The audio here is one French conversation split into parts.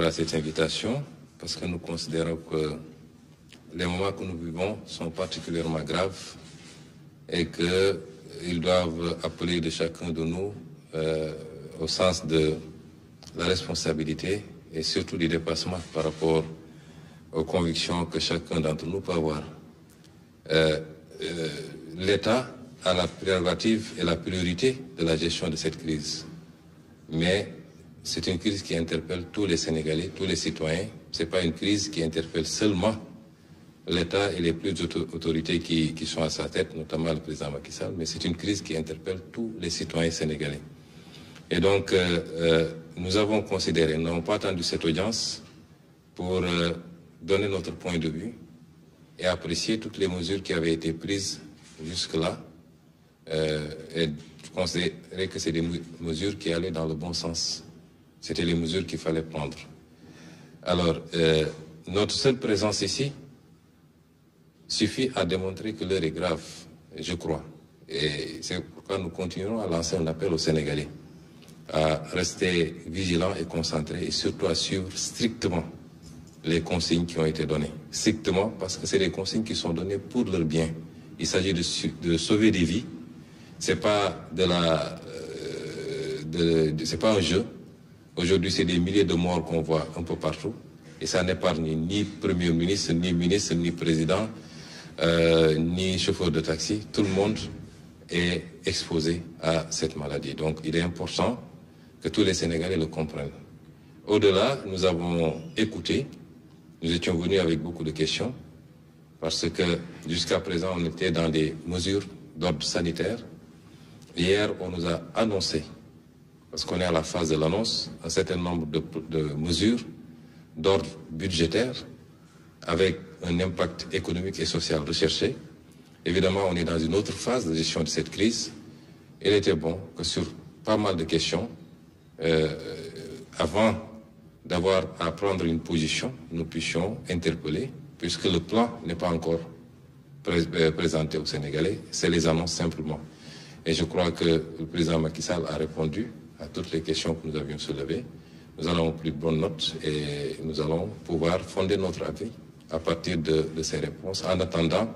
répondre à cette invitation parce que nous considérons que les moments que nous vivons sont particulièrement graves et qu'ils doivent appeler de chacun de nous au sens de la responsabilité et surtout du dépassement par rapport aux convictions que chacun d'entre nous peut avoir. L'État a la prérogative et la priorité de la gestion de cette crise. Mais c'est une crise qui interpelle tous les Sénégalais, tous les citoyens. Ce n'est pas une crise qui interpelle seulement l'État et les plus autorités qui sont à sa tête, notamment le président Macky Sall, mais c'est une crise qui interpelle tous les citoyens sénégalais. Et donc, nous avons considéré, nous n'avons pas attendu cette audience pour donner notre point de vue et apprécier toutes les mesures qui avaient été prises jusque-là. Et considérer que c'est des mesures qui allaient dans le bon sens. C'était les mesures qu'il fallait prendre. Alors, notre seule présence ici suffit à démontrer que l'heure est grave, je crois. Et c'est pourquoi nous continuerons à lancer un appel aux Sénégalais à rester vigilants et concentrés et surtout à suivre strictement les consignes qui ont été données. Strictement parce que c'est des consignes qui sont données pour leur bien. Il s'agit de sauver des vies. C'est pas c'est pas un jeu. Aujourd'hui, c'est des milliers de morts qu'on voit un peu partout. Et ça n'épargne ni Premier ministre, ni président, ni chauffeur de taxi. Tout le monde est exposé à cette maladie. Donc, il est important que tous les Sénégalais le comprennent. Au-delà, nous avons écouté. Nous étions venus avec beaucoup de questions. Parce que jusqu'à présent, on était dans des mesures d'ordre sanitaire. Hier, on nous a annoncé, parce qu'on est à la phase de l'annonce, un certain nombre de mesures d'ordre budgétaire avec un impact économique et social recherché. Évidemment, on est dans une autre phase de gestion de cette crise. Il était bon que sur pas mal de questions, avant d'avoir à prendre une position, nous puissions interpeller, puisque le plan n'est pas encore présenté aux Sénégalais, c'est les annonces simplement. Et je crois que le président Macky Sall a répondu à toutes les questions que nous avions soulevées. Nous en avons pris de bonnes notes et nous allons pouvoir fonder notre avis à partir de ces réponses, en attendant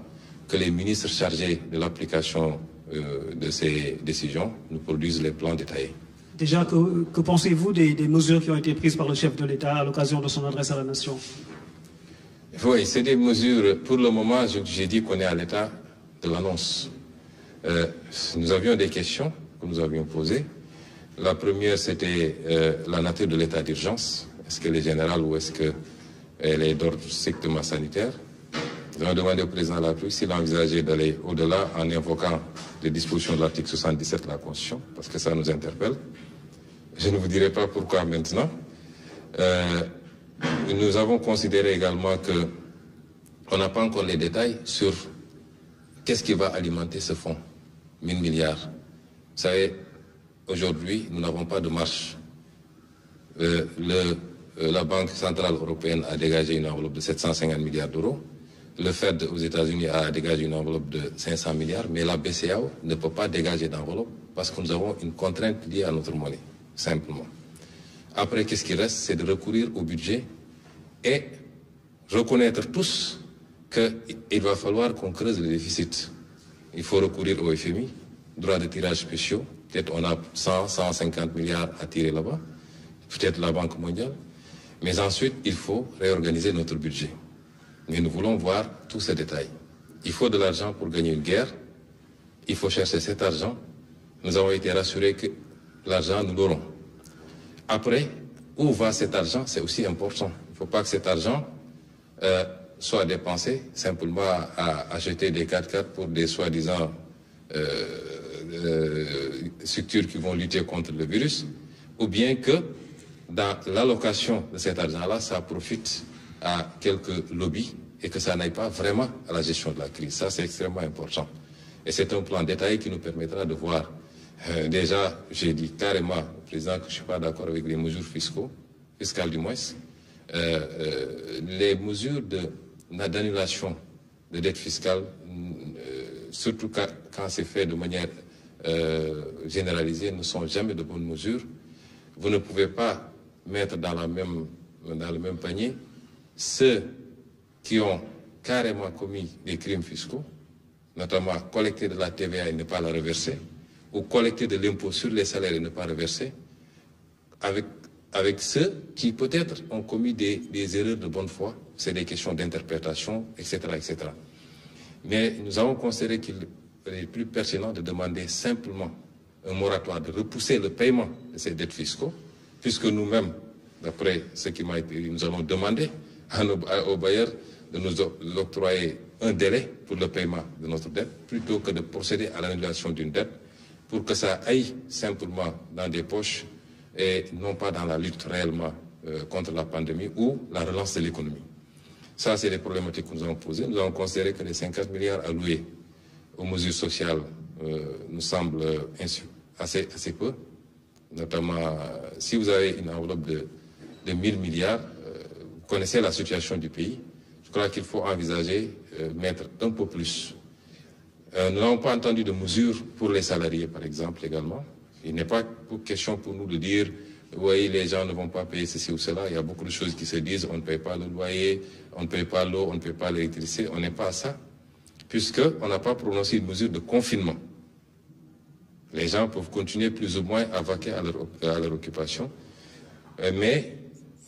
que les ministres chargés de l'application de ces décisions nous produisent les plans détaillés. Déjà, que pensez-vous des mesures qui ont été prises par le chef de l'État à l'occasion de son adresse à la nation? Oui, c'est des mesures, pour le moment, j'ai dit qu'on est à l'état de l'annonce. Nous avions des questions que nous avions posées. La première, c'était la nature de l'état d'urgence. Est-ce qu'elle est générale ou est-ce qu'elle est d'ordre strictement sanitaire? Nous avons demandé au président de la République s'il envisageait d'aller au-delà en invoquant les dispositions de l'article 77 de la Constitution, parce que ça nous interpelle. Je ne vous dirai pas pourquoi maintenant. Nous avons considéré également qu'on n'a pas encore les détails sur qu'est-ce qui va alimenter ce fonds, 1000 milliards. Vous savez, aujourd'hui, nous n'avons pas de marche. La Banque centrale européenne a dégagé une enveloppe de 750 milliards d'euros. Le Fed aux États-Unis a dégagé une enveloppe de 500 milliards, mais la BCEAO ne peut pas dégager d'enveloppe parce que nous avons une contrainte liée à notre monnaie, simplement. Après, qu'est-ce qui reste? C'est de recourir au budget et reconnaître tous qu'il va falloir qu'on creuse le déficit. Il faut recourir au FMI, droits de tirage spéciaux. Peut-être on a 100, 150 milliards à tirer là-bas, peut-être la Banque mondiale. Mais ensuite, il faut réorganiser notre budget. Mais nous voulons voir tous ces détails. Il faut de l'argent pour gagner une guerre. Il faut chercher cet argent. Nous avons été rassurés que l'argent, nous l'aurons. Après, où va cet argent? C'est aussi important. Il ne faut pas que cet argent soit dépensé simplement à acheter des 4x4 pour des soi-disant structures qui vont lutter contre le virus, ou bien que dans l'allocation de cet argent-là, ça profite à quelques lobbies et que ça n'aille pas vraiment à la gestion de la crise. Ça, c'est extrêmement important. Et c'est un plan détaillé qui nous permettra de voir. Déjà, j'ai dit carrément au président que je ne suis pas d'accord avec les mesures fiscales du moins. Les mesures d'annulation de dette fiscale, surtout quand c'est fait de manière généralisée, ne sont jamais de bonnes mesures. Vous ne pouvez pas mettre dans la même panier ceux qui ont carrément commis des crimes fiscaux, notamment collecter de la TVA et ne pas la reverser, ou collecter de l'impôt sur les salaires et ne pas reverser, avec ceux qui peut-être ont commis des erreurs de bonne foi, c'est des questions d'interprétation, etc., etc. Mais nous avons considéré qu'il est plus pertinent de demander simplement un moratoire, de repousser le paiement de ces dettes fiscaux, puisque nous-mêmes, d'après ce qui m'a été dit, nous allons demander aux bailleurs de nous octroyer un délai pour le paiement de notre dette, plutôt que de procéder à l'annulation d'une dette, pour que ça aille simplement dans des poches et non pas dans la lutte réellement contre la pandémie ou la relance de l'économie. Ça, c'est les problématiques que nous avons posées. Nous avons considéré que les 50 milliards alloués aux mesures sociales nous semblent assez peu. Notamment, si vous avez une enveloppe de 1000 milliards, vous connaissez la situation du pays. Je crois qu'il faut envisager mettre un peu plus. Nous n'avons pas entendu de mesures pour les salariés, par exemple, également. Il n'est pas question pour nous de dire, oui, les gens ne vont pas payer ceci ou cela. Il y a beaucoup de choses qui se disent, on ne paye pas le loyer, on ne paye pas l'eau, on ne paye pas l'électricité. On n'est pas à ça, puisqu'on n'a pas prononcé une mesure de confinement. Les gens peuvent continuer plus ou moins à vaquer à leur occupation, mais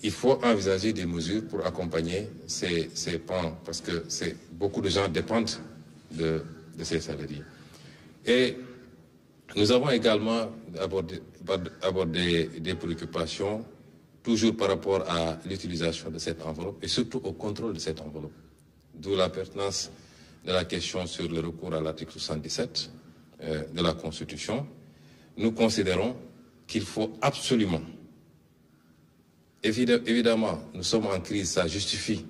il faut envisager des mesures pour accompagner ces pans, parce que beaucoup de gens dépendent de ces salariés. Et nous avons également abordé des préoccupations, toujours par rapport à l'utilisation de cette enveloppe et surtout au contrôle de cette enveloppe. D'où la pertinence de la question sur le recours à l'article 77 de la Constitution. Nous considérons qu'il faut absolument, évidemment, nous sommes en crise, ça justifie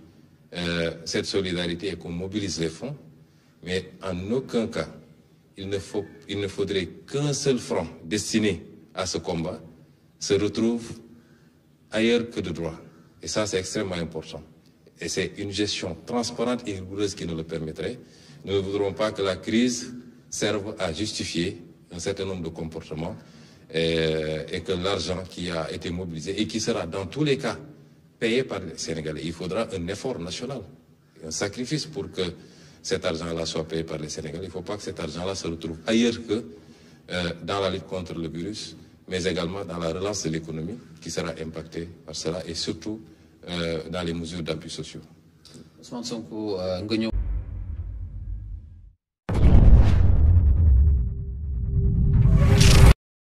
cette solidarité et qu'on mobilise les fonds, mais en aucun cas, il ne faudrait qu'un seul franc destiné à ce combat se retrouve ailleurs que de droit. Et ça, c'est extrêmement important. Et c'est une gestion transparente et rigoureuse qui nous le permettrait. Nous ne voudrons pas que la crise serve à justifier un certain nombre de comportements et que l'argent qui a été mobilisé et qui sera dans tous les cas payé par les Sénégalais. Il faudra un effort national, un sacrifice pour que cet argent-là soit payé par les Sénégalais. Il ne faut pas que cet argent-là se retrouve ailleurs que dans la lutte contre le virus, mais également dans la relance de l'économie qui sera impactée par cela et surtout dans les mesures d'appui sociaux.